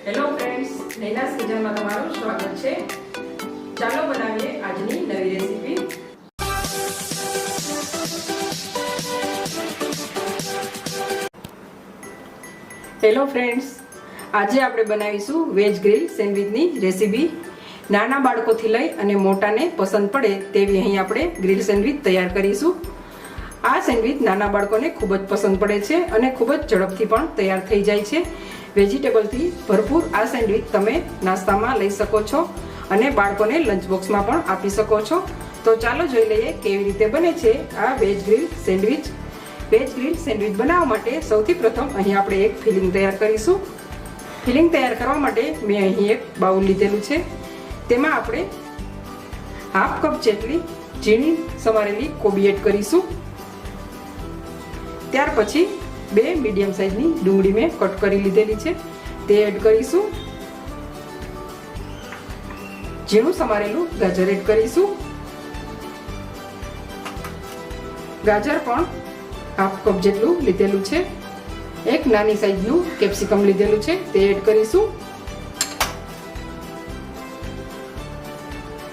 Hello friends, નૈનાસ કિચનમાં તમારું સ્વાગત છે। ચાલો બનાવીએ આજની નવી રેસીપી। હેલો ફ્રેન્ડ્સ, આજે આપણે બનાવીશું વેજ ગ્રીલ સેન્ડવિચની રેસીપી। નાના બાળકોથી લઈ અને મોટાને પસંદ પડે તેવી અહીં આપણે ગ્રીલ સેન્ડવિચ તૈયાર કરીશું। આ સેન્ડવિચ નાના બાળકોને ખૂબ જ પસંદ પડે છે અને ખૂબ જ ઝડપથી પણ તૈયાર થઈ જાય છે। વેજીટેબલથી ભરપૂર આ સેન્ડવિચ તમે નાસ્તામાં લઈ શકો છો અને બાળકોને લંચ બોક્સમાં પણ આપી શકો છો। તો ચાલો જોઈ લઈએ કેવી રીતે બને છે આ veg grill sandwich. Veg grill sandwich બનાવવા માટે સૌથી પ્રથમ અહીં આપણે એક ફિલિંગ તૈયાર કરીશું। ફિલિંગ તૈયાર કરવા માટે મેં અહીં એક બાઉલ લીધેલું છે। તેમાં આપણે હાફ કપ જેટલી ઝીણી સમારેલી કોબી એડ કરીશું। ત્યાર પછી 2 મીડિયમ સાઇઝની ડુંગળી મેં કટ કરી લીધેલી છે તે એડ કરીશું। ઝીણું સમારેલું ગાજર એડ કરીશું। ગાજર પણ હાફ કપ જેટલું લીધેલું છે। એક નાની સાઇઝનું કેપ્સિકમ લીધેલું છે તે એડ કરીશું।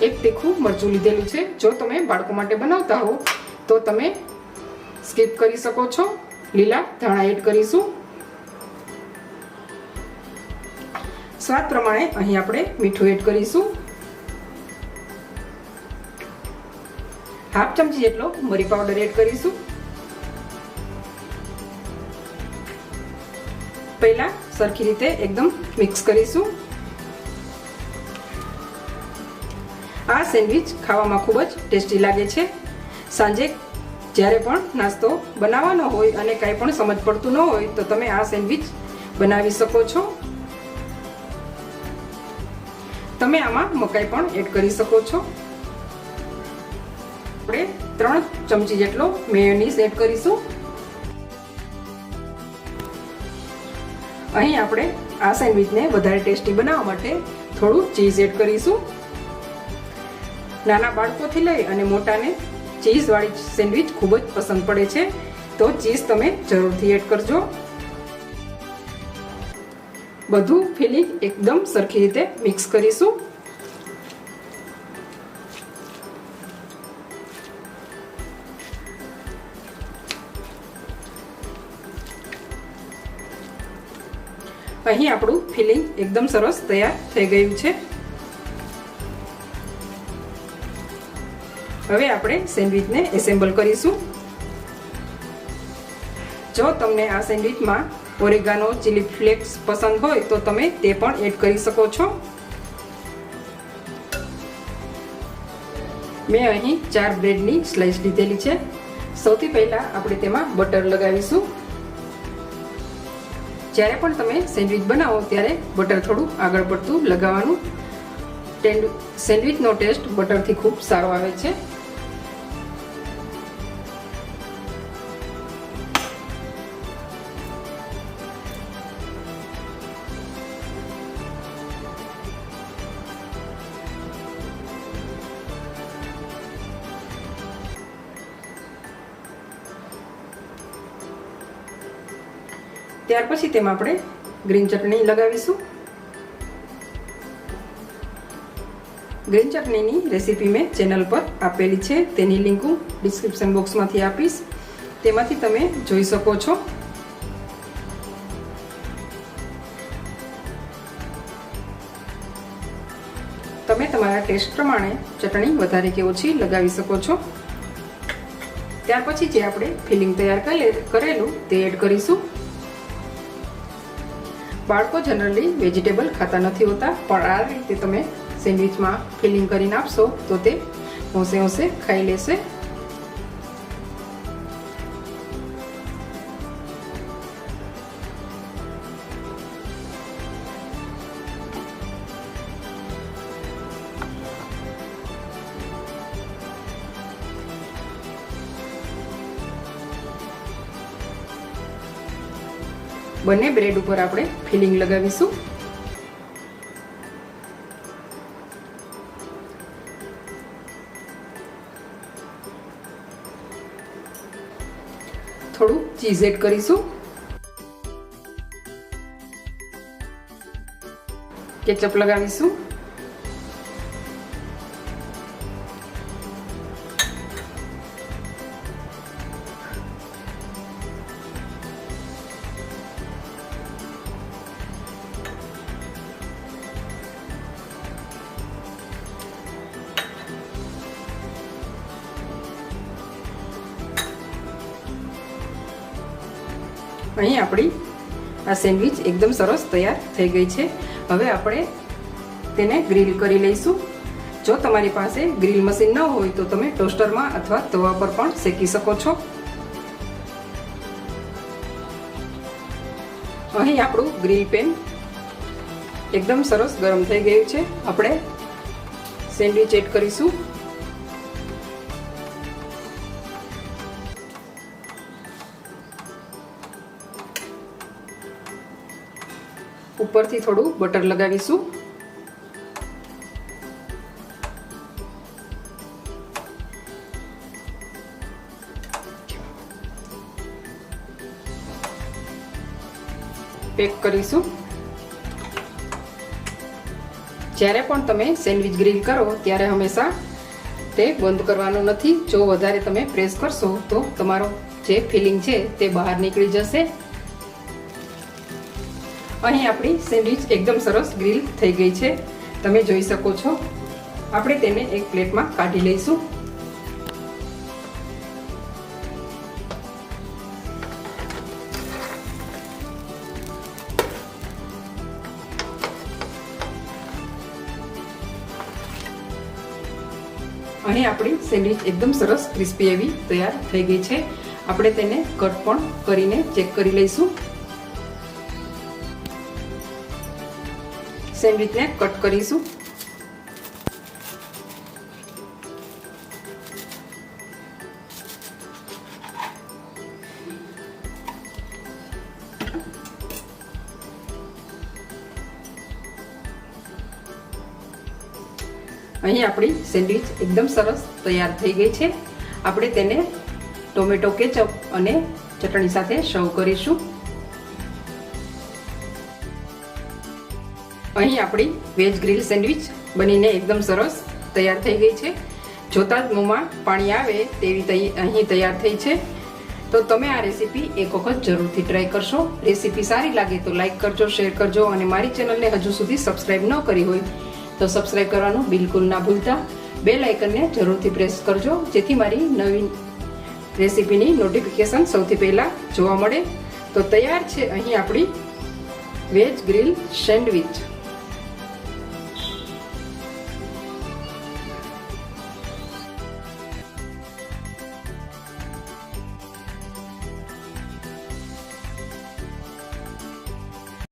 એક તીખું મરચું લીધેલું છે। જો તમે બાળકો માટે બનાવતા હો તો તમે સ્કીપ કરી શકો છો। લીલા ધાણા એડ કરીશું। સ્વાદ પ્રમાણે અહીં આપણે મીઠું એડ કરીશું। હાફ ચમચી જેટલો મરી પાવડર એડ કરીશું। પહેલા સરખી રીતે એકદમ મિક્સ કરીશું। આ સેન્ડવિચ ખાવામાં ખૂબ જ ટેસ્ટી લાગે છે। સાંજે જ્યારે પણ નાસ્તો બનાવવાનો હોય અને કાંઈ પણ સમજ પડતું ન હોય તો તમે આ સેન્ડવિચ બનાવી શકો છો। તમે આમાં મકાઈ પણ એડ કરી શકો છો। આપણે 3 ચમચી જેટલો મેયોનીઝ એડ કરીશું। અહીં આપણે આ સેન્ડવિચને વધારે ટેસ્ટી બનાવવા માટે થોડું ચીઝ એડ કરીશું। નાના બાળકોથી લઈ અને મોટાને ચીઝવાળી સેન્ડવિચ ખૂબ જ પસંદ પડે છે, તો ચીઝ તમે જરૂરથી એડ કરજો। બધું ફિલિંગ એકદમ સરખી રીતે મિક્સ કરીશું। અહીં આપણું ફિલિંગ એકદમ સરસ તૈયાર થઈ ગયું છે। હવે આપણે સેન્ડવિચને એસેમ્બલ કરીશું। જો તમને આ સેન્ડવિચમાં ઓરેગાનો ચીલી ફ્લેક્સ પસંદ હોય તો તમે તે પણ એડ કરી શકો છો। મેં અહીં 4 બ્રેડની સ્લાઇસ લીધેલી છે। સૌથી પહેલા આપણે તેમાં બટર લગાવીશું। જ્યારે પણ તમે સેન્ડવિચ બનાવો ત્યારે બટર થોડું આગળ પડતું લગાવવાનું। સેન્ડવિચનો ટેસ્ટ બટરથી ખૂબ સારો આવે છે। ત્યાર પછી તેમાં આપણે ગ્રીન ચટણી લગાવીશું। ગ્રીન ચટણીની રેસીપી મેં ચેનલ પર આપેલી છે, તેની લિંક હું ડિસ્ક્રિપ્શન બોક્સમાંથી આપીશ, તેમાંથી તમે જોઈ શકો છો। તમે તમારા ટેસ્ટ પ્રમાણે ચટણી વધારે કે ઓછી લગાવી શકો છો। ત્યાર પછી જે આપણે ફિલિંગ તૈયાર કરેલું તે એડ કરીશું। બાળકો જનરલી વેજીટેબલ ખાતા નથી હોતા, પણ આ રીતે તમે સેન્ડવિચમાં ફિલિંગ કરીને આપશો તો તે હોંશે હોંશે ખાઈ લેશે। બંને બ્રેડ ઉપર આપણે ફિલિંગ લગાવીશું। થોડું ચીઝ એડ કરીશું। કેચઅપ લગાવીશું. અહીં આપણી આ સેન્ડવિચ એકદમ સરસ તૈયાર થઈ ગઈ છે. હવે આપણે તેને ગ્રીલ કરી લઈશું. જો તમારી પાસે ગ્રીલ મશીન ન હોય તો તમે ટોસ્ટરમાં અથવા તવા પર પણ શેકી શકો છો. અહીં આપણું ગ્રીલ પેન એકદમ સરસ ગરમ થઈ ગયું છે. આપણે સેન્ડવિચ એડ કરીશું. ઉપરથી થોડું બટર લગાવીશું. પેક કરીશું. જ્યારે પણ તમે સેન્ડવિચ ગ્રીલ કરો ત્યારે હંમેશા તે બંધ કરવાનું નથી. જો વધારે તમે પ્રેસ કરશો તો તમારો જે ફિલિંગ છે તે બહાર નીકળી જશે. અહીં આપણી સેન્ડવિચ એકદમ સરસ ગ્રીલ થઈ ગઈ છે. તમે જોઈ શકો છો. આપણે તેને એક પ્લેટમાં કાઢી લઈશું. અહીં આપણી સેન્ડવિચ એકદમ સરસ ક્રિસ્પી એવી તૈયાર થઈ ગઈ છે. આપણે તેને કટ પણ કરીને ચેક કરી લઈશું. સેન્ડવિચને કટ કરીશું. અહીં આપણી સેન્ડવિચ એકદમ સરસ તૈયાર થઈ ગઈ છે. આપણે તેને ટોમેટો કેચઅપ અને ચટણી સાથે સર્વ કરીશું. અહીં આપણી વેજ ગ્રીલ સેન્ડવિચ બનીને એકદમ સરસ તૈયાર થઈ ગઈ છે. જોતા જ મોંમાં પાણી આવે તેવી અહીં તૈયાર થઈ છે. તો તમે આ રેસીપી એક વખત જરૂરથી ટ્રાય કરશો. રેસીપી સારી લાગે તો લાઈક કરજો, શેર કરજો અને મારી ચેનલને હજુ સુધી સબસ્ક્રાઈબ ન કરી હોય તો સબસ્ક્રાઈબ કરવાનું બિલકુલ ના ભૂલતા. બેલ આઇકનને જરૂરથી પ્રેસ કરજો જેથી મારી નવી રેસીપીની નોટિફિકેશન સૌથી પહેલાં જોવા મળે. તો તૈયાર છે અહીં આપણી વેજ ગ્રીલ સેન્ડવિચ.